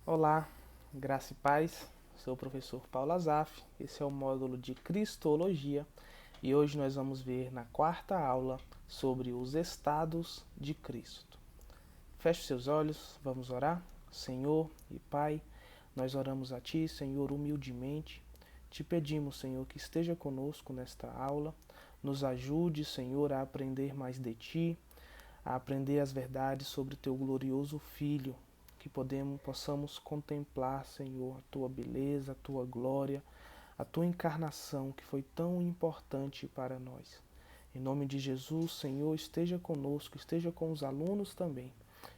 Olá, graça e paz. Sou o professor Paulo Azaf. Esse é o módulo de Cristologia e hoje nós vamos ver na quarta aula sobre os estados de Cristo. Feche seus olhos, vamos orar. Senhor e Pai, nós oramos a Ti, Senhor, humildemente. Te pedimos, Senhor, que esteja conosco nesta aula. Nos ajude, Senhor, a aprender mais de Ti, a aprender as verdades sobre o Teu glorioso Filho, que possamos contemplar, Senhor, a Tua beleza, a Tua glória, a Tua encarnação, que foi tão importante para nós. Em nome de Jesus, Senhor, esteja conosco, esteja com os alunos também.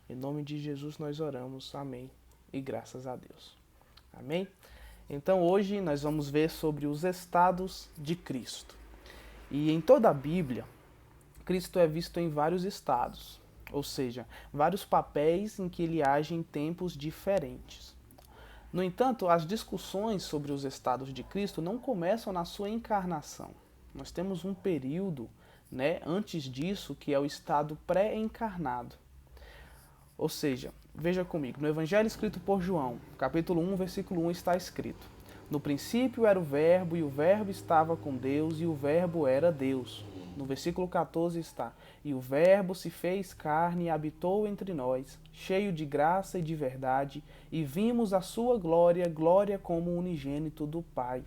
Em nome de Jesus nós oramos. Amém. E graças a Deus. Amém? Então hoje nós vamos ver sobre os estados de Cristo. E em toda a Bíblia, Cristo é visto em vários estados, ou seja, vários papéis em que ele age em tempos diferentes. No entanto, as discussões sobre os estados de Cristo não começam na sua encarnação. Nós temos um período, antes disso, que é o estado pré-encarnado. Ou seja, veja comigo, no Evangelho escrito por João, capítulo 1, versículo 1, está escrito: No princípio era o Verbo, e o Verbo estava com Deus, e o Verbo era Deus. No versículo 14 está: E o Verbo se fez carne e habitou entre nós, cheio de graça e de verdade, e vimos a sua glória, glória como unigênito do Pai.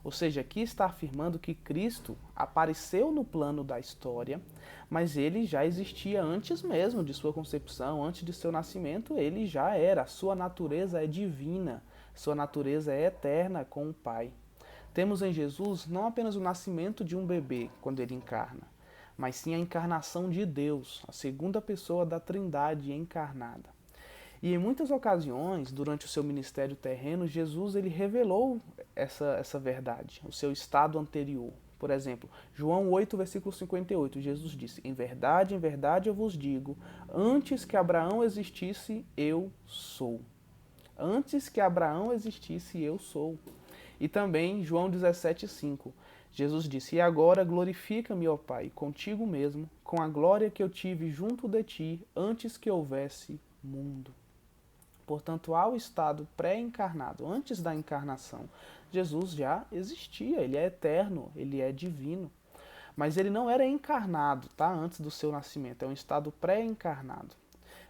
Ou seja, aqui está afirmando que Cristo apareceu no plano da história, mas ele já existia antes mesmo de sua concepção, antes de seu nascimento, ele já era. A sua natureza é divina, sua natureza é eterna com o Pai. Temos em Jesus não apenas o nascimento de um bebê quando ele encarna, mas sim a encarnação de Deus, a segunda pessoa da Trindade encarnada. E em muitas ocasiões, durante o seu ministério terreno, Jesus ele revelou essa verdade, o seu estado anterior. Por exemplo, João 8, versículo 58, Jesus disse: em verdade eu vos digo, antes que Abraão existisse, eu sou. Antes que Abraão existisse, eu sou. E também João 17,5, Jesus disse: E agora glorifica-me, ó Pai, contigo mesmo, com a glória que eu tive junto de ti, antes que houvesse mundo. Portanto, ao estado pré-encarnado, antes da encarnação, Jesus já existia, ele é eterno, ele é divino. Mas ele não era encarnado, tá? Antes do seu nascimento, é um estado pré-encarnado.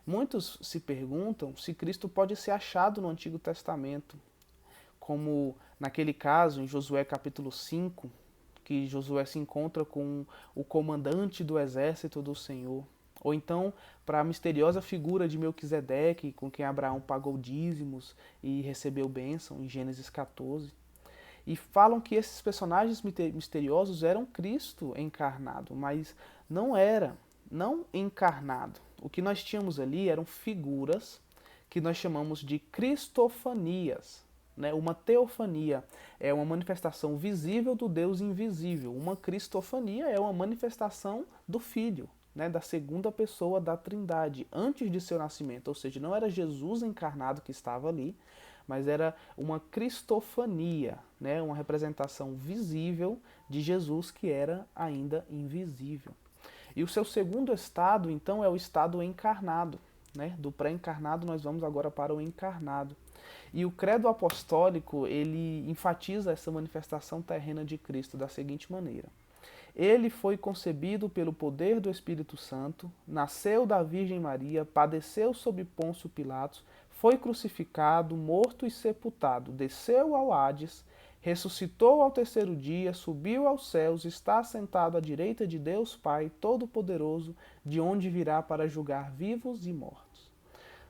Muitos se perguntam se Cristo pode ser achado no Antigo Testamento, como naquele caso em Josué capítulo 5, que Josué se encontra com o comandante do exército do Senhor. Ou então para a misteriosa figura de Melquisedeque, com quem Abraão pagou dízimos e recebeu bênção, em Gênesis 14. E falam que esses personagens misteriosos eram Cristo encarnado, mas não encarnado. O que nós tínhamos ali eram figuras que nós chamamos de cristofanias. Uma teofania é uma manifestação visível do Deus invisível. Uma cristofania é uma manifestação do Filho, da segunda pessoa da Trindade, antes de seu nascimento. Ou seja, não era Jesus encarnado que estava ali, mas era uma cristofania, uma representação visível de Jesus que era ainda invisível. E o seu segundo estado, então, é o estado encarnado. Do pré-encarnado nós vamos agora para o encarnado. E o credo apostólico, ele enfatiza essa manifestação terrena de Cristo da seguinte maneira: Ele foi concebido pelo poder do Espírito Santo, nasceu da Virgem Maria, padeceu sob Pôncio Pilatos, foi crucificado, morto e sepultado, desceu ao Hades, ressuscitou ao terceiro dia, subiu aos céus, está assentado à direita de Deus Pai Todo-Poderoso, de onde virá para julgar vivos e mortos.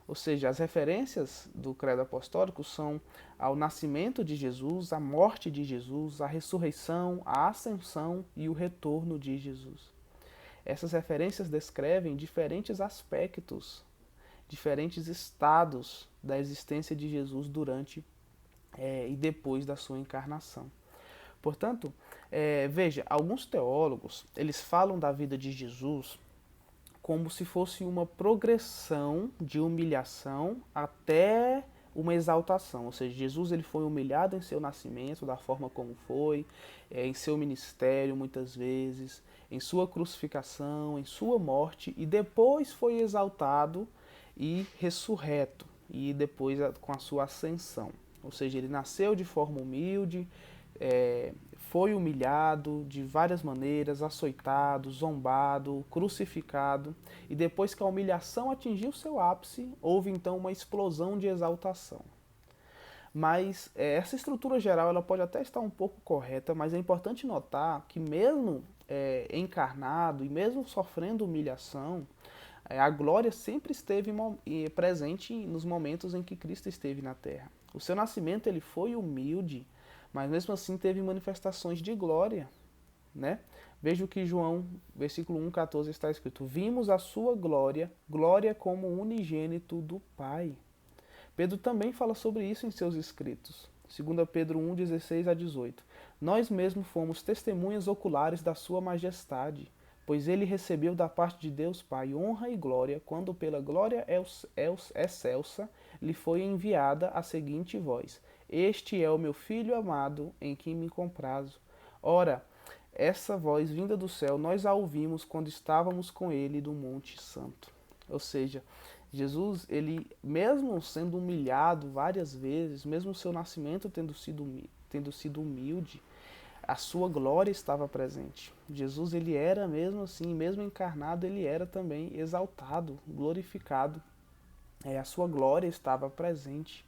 Ou seja, as referências do credo apostólico são ao nascimento de Jesus, à morte de Jesus, à ressurreição, à ascensão e o retorno de Jesus. Essas referências descrevem diferentes aspectos, diferentes estados da existência de Jesus durante e depois da sua encarnação. Portanto, veja, alguns teólogos, eles falam da vida de Jesus como se fosse uma progressão de humilhação até uma exaltação. Ou seja, Jesus ele foi humilhado em seu nascimento, da forma como foi, em seu ministério muitas vezes, em sua crucificação, em sua morte, e depois foi exaltado e ressurreto. e depois com a sua ascensão. Ou seja, ele nasceu de forma humilde, foi humilhado de várias maneiras, açoitado, zombado, crucificado, e depois que a humilhação atingiu seu ápice, houve então uma explosão de exaltação. Mas essa estrutura geral ela pode até estar um pouco correta, mas é importante notar que mesmo encarnado e mesmo sofrendo humilhação, a glória sempre esteve presente nos momentos em que Cristo esteve na Terra. O seu nascimento ele foi humilde, mas mesmo assim teve manifestações de glória, né? Veja o que João, versículo 1,14 está escrito: vimos a sua glória, glória como unigênito do Pai. Pedro também fala sobre isso em seus escritos. 2 Pedro 1, 16 a 18. Nós mesmos fomos testemunhas oculares da sua majestade, pois ele recebeu da parte de Deus Pai honra e glória, quando pela glória excelsa lhe foi enviada a seguinte voz: Este é o meu Filho amado, em quem me comprazo. Ora, essa voz vinda do céu, nós a ouvimos quando estávamos com ele no Monte Santo. Ou seja, Jesus, ele mesmo sendo humilhado várias vezes, mesmo o seu nascimento tendo sido humilde, a sua glória estava presente. Jesus, ele era mesmo assim, mesmo encarnado, ele era também exaltado, glorificado. A sua glória estava presente.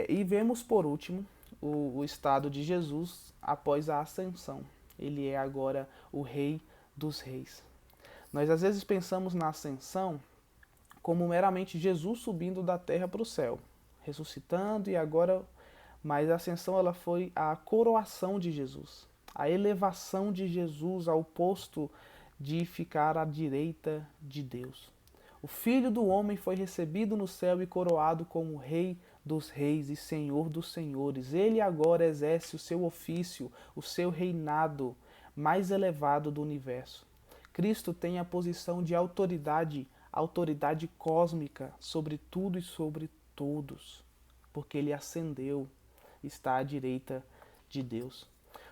E vemos, por último, o estado de Jesus após a ascensão. Ele é agora o Rei dos Reis. Nós às vezes pensamos na ascensão como meramente Jesus subindo da terra para o céu, ressuscitando e agora, mas a ascensão ela foi a coroação de Jesus, a elevação de Jesus ao posto de ficar à direita de Deus. O Filho do Homem foi recebido no céu e coroado como Rei dos Reis e Senhor dos Senhores. Ele agora exerce o seu ofício, o seu reinado mais elevado do universo. Cristo tem a posição de autoridade cósmica sobre tudo e sobre todos, porque ele ascendeu, está à direita de Deus.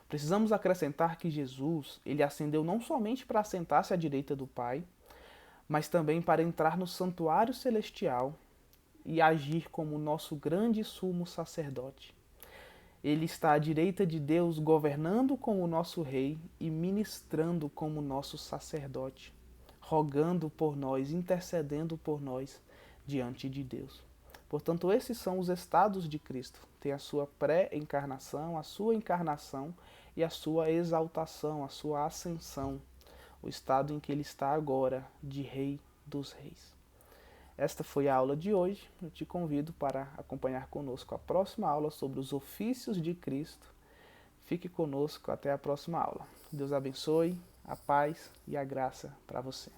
Precisamos acrescentar que Jesus, ele ascendeu não somente para assentar-se à direita do Pai, mas também para entrar no santuário celestial e agir como nosso grande sumo sacerdote. Ele está à direita de Deus, governando como nosso rei e ministrando como nosso sacerdote, rogando por nós, intercedendo por nós diante de Deus. Portanto, esses são os estados de Cristo. Tem a sua pré-encarnação, a sua encarnação e a sua exaltação, a sua ascensão, o estado em que ele está agora, de Rei dos Reis. Esta foi a aula de hoje. Eu te convido para acompanhar conosco a próxima aula sobre os ofícios de Cristo. Fique conosco até a próxima aula. Deus abençoe, a paz e a graça para você.